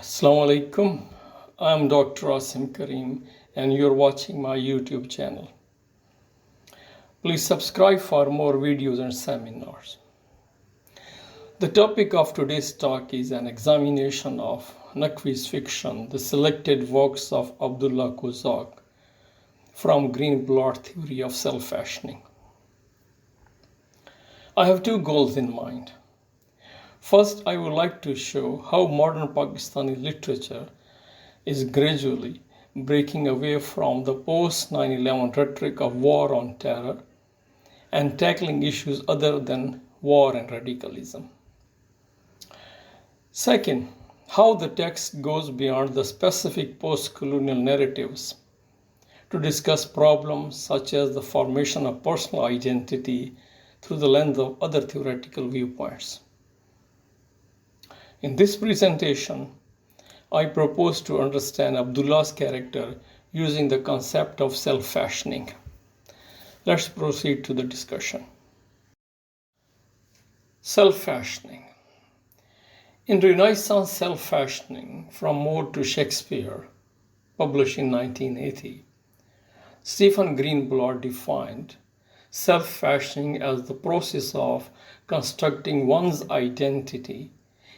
Assalamu alaikum. I'm Dr. Asim Karim and you're watching my YouTube channel. Please subscribe for more videos and seminars. The topic of today's talk is an examination of Naqvi's fiction, the selected works of Abdullah The Cossack from Greenblatt theory of self-fashioning. I have two goals in mind. First, I would like to show how modern Pakistani literature is gradually breaking away from the post-9/11 rhetoric of war on terror and tackling issues other than war and radicalism. Second, how the text goes beyond the specific post-colonial narratives to discuss problems such as the formation of personal identity through the lens of other theoretical viewpoints. In this presentation, I propose to understand Abdullah's character using the concept of self-fashioning. Let's proceed to the discussion. Self-fashioning. In Renaissance Self-Fashioning, From Moore to Shakespeare, published in 1980, Stephen Greenblatt defined self-fashioning as the process of constructing one's identity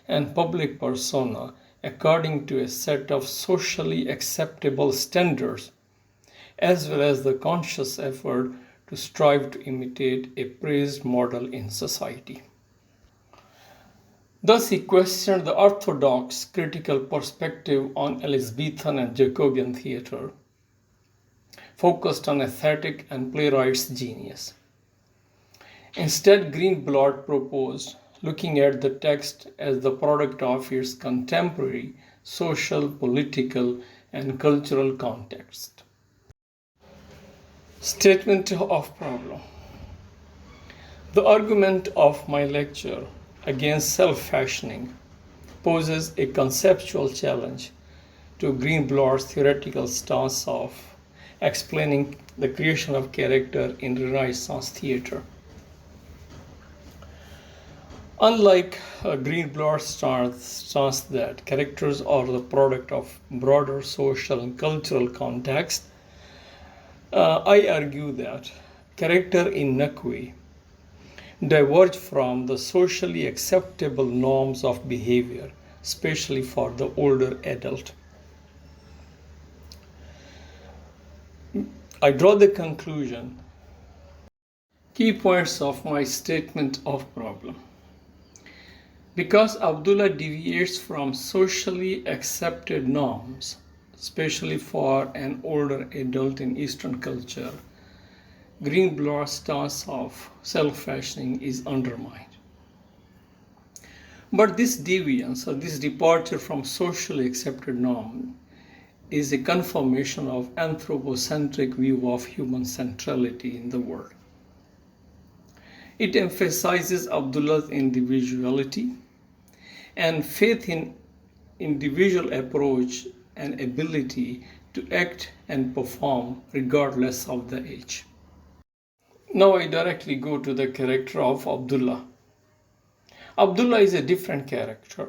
and public persona according to a set of socially acceptable standards, as well as the conscious effort to strive to imitate a praised model in society. Thus, he questioned the orthodox critical perspective on Elizabethan and Jacobean theatre, focused on aesthetic and playwright's genius. Instead, Greenblatt proposed looking at the text as the product of its contemporary social, political, and cultural context. Statement of problem. The argument of my lecture against self-fashioning poses a conceptual challenge to Greenblatt's theoretical stance of explaining the creation of character in Renaissance theatre. Unlike Greenblatt's stance that characters are the product of broader social and cultural context, I argue that character in Naqvi diverge from the socially acceptable norms of behavior, especially for the older adult. I draw the conclusion. Key points of my statement of problem. Because Abdullah deviates from socially accepted norms, especially for an older adult in Eastern culture, Greenblatt's stance of self-fashioning is undermined. But this deviance, or this departure from socially accepted norm, is a confirmation of anthropocentric view of human centrality in the world. It emphasizes Abdullah's individuality and faith in individual approach and ability to act and perform regardless of the age. Now I directly go to the character of Abdullah. Abdullah is a different character.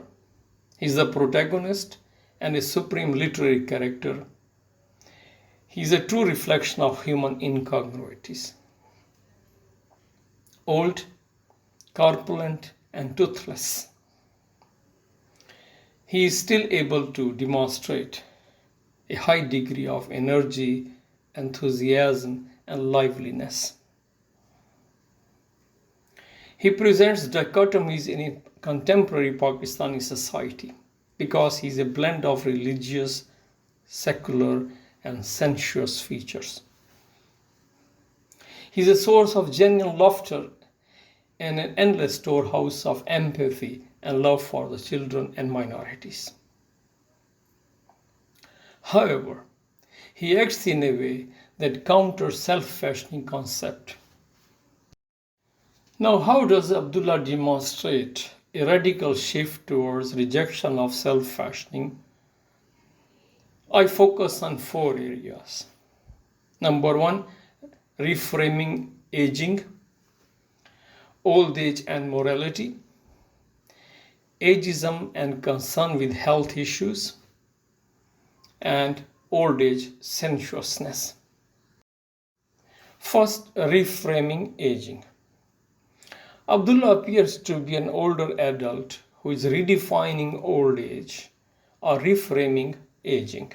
He is the protagonist and a supreme literary character. He is a true reflection of human incongruities. Old, corpulent, and toothless, he is still able to demonstrate a high degree of energy, enthusiasm, and liveliness. He presents dichotomies in contemporary Pakistani society because he is a blend of religious, secular, and sensuous features. He is a source of genuine laughter and an endless storehouse of empathy and love for the children and minorities. However, he acts in a way that counters self-fashioning concept. Now, how does Abdullah demonstrate a radical shift towards rejection of self-fashioning? I focus on four areas. Number one, reframing aging, old age and morality, ageism and concern with health issues, and old age sensuousness. First, reframing aging. Abdullah appears to be an older adult who is redefining old age or reframing aging.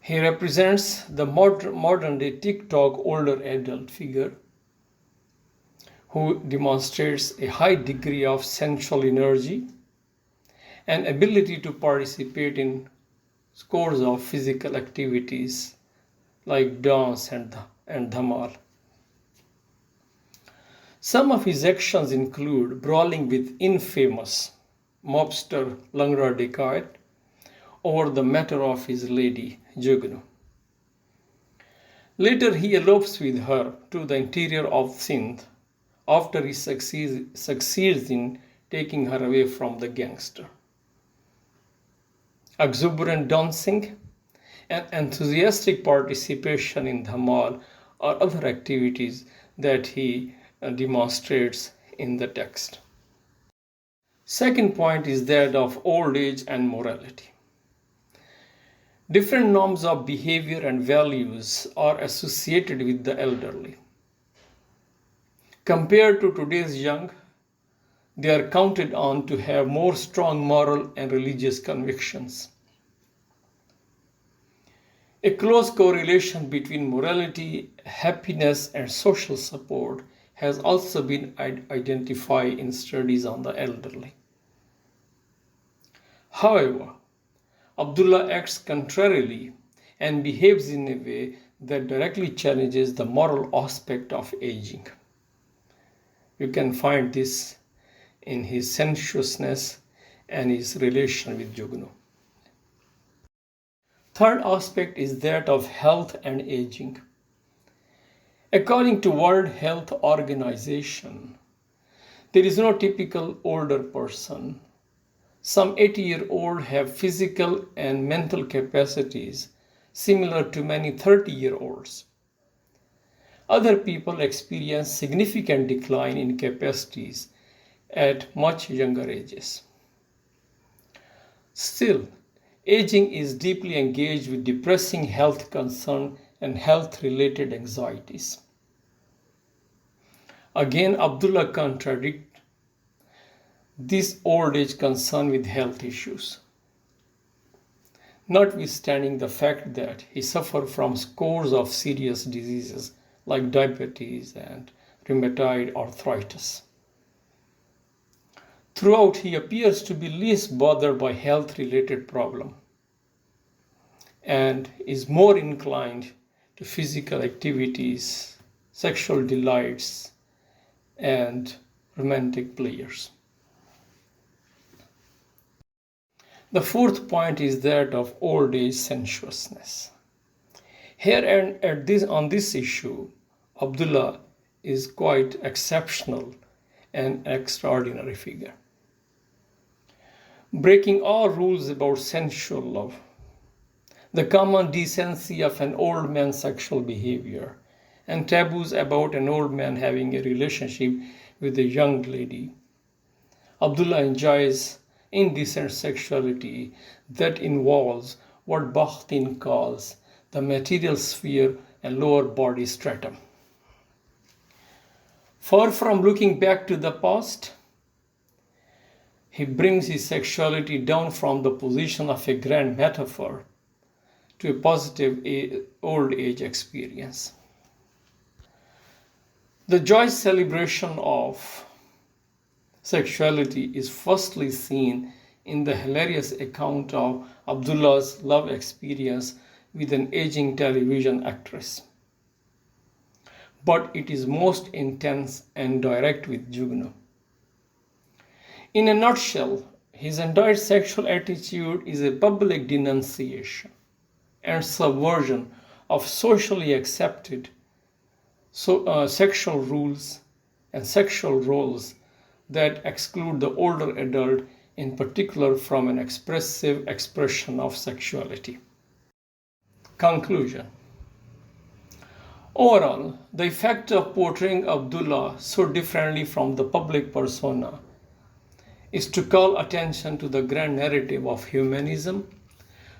He represents the modern day TikTok older adult figure who demonstrates a high degree of sensual energy and ability to participate in scores of physical activities like dance and dhamal. Some of his actions include brawling with infamous mobster Langra Dacoit over the matter of his lady Jugnu. Later he elopes with her to the interior of Sindh after he succeeds in taking her away from the gangster. Exuberant dancing and enthusiastic participation in dhamal are other activities that he demonstrates in the text. Second point is that of old age and morality. Different norms of behavior and values are associated with the elderly. Compared to today's young, they are counted on to have more strong moral and religious convictions. A close correlation between morality, happiness, and social support has also been identified in studies on the elderly. However, Abdullah acts contrarily and behaves in a way that directly challenges the moral aspect of aging. You can find this in his sensuousness and his relation with Jugnu. Third aspect is that of health and aging. According to World Health Organization, there is no typical older person. Some 80-year-olds have physical and mental capacities similar to many 30-year-olds. Other people experience significant decline in capacities at much younger ages. Still, aging is deeply engaged with depressing health concerns and health-related anxieties. Again, Abdullah contradicts this old age concern with health issues, notwithstanding the fact that he suffered from scores of serious diseases like diabetes and rheumatoid arthritis. Throughout, he appears to be least bothered by health-related problems and is more inclined to physical activities, sexual delights, and romantic pleasures. The fourth point is that of old age sensuousness. Here and on this issue, Abdullah is quite exceptional and extraordinary figure. Breaking all rules about sensual love, the common decency of an old man's sexual behavior, and taboos about an old man having a relationship with a young lady. Abdullah enjoys indecent sexuality that involves what Bakhtin calls the material sphere and lower body stratum. Far from looking back to the past, he brings his sexuality down from the position of a grand metaphor to a positive old age experience. The joyous celebration of sexuality is firstly seen in the hilarious account of Abdullah's love experience with an aging television actress. But it is most intense and direct with Jugnu. In a nutshell, his entire sexual attitude is a public denunciation and subversion of socially accepted sexual rules and sexual roles that exclude the older adult, in particular, from an expressive expression of sexuality. Conclusion. Overall, the effect of portraying Abdullah so differently from the public persona is to call attention to the grand narrative of humanism,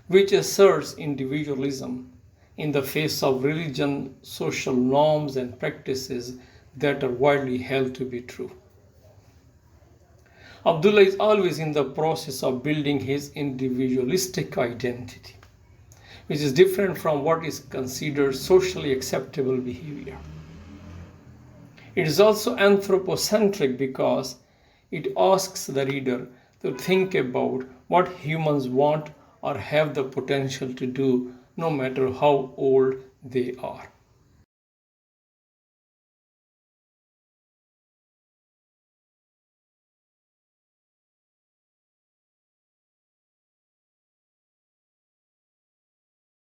which asserts individualism in the face of religion, social norms, and practices that are widely held to be true. Abdullah is always in the process of building his individualistic identity, which is different from what is considered socially acceptable behavior. It is also anthropocentric because it asks the reader to think about what humans want or have the potential to do, no matter how old they are.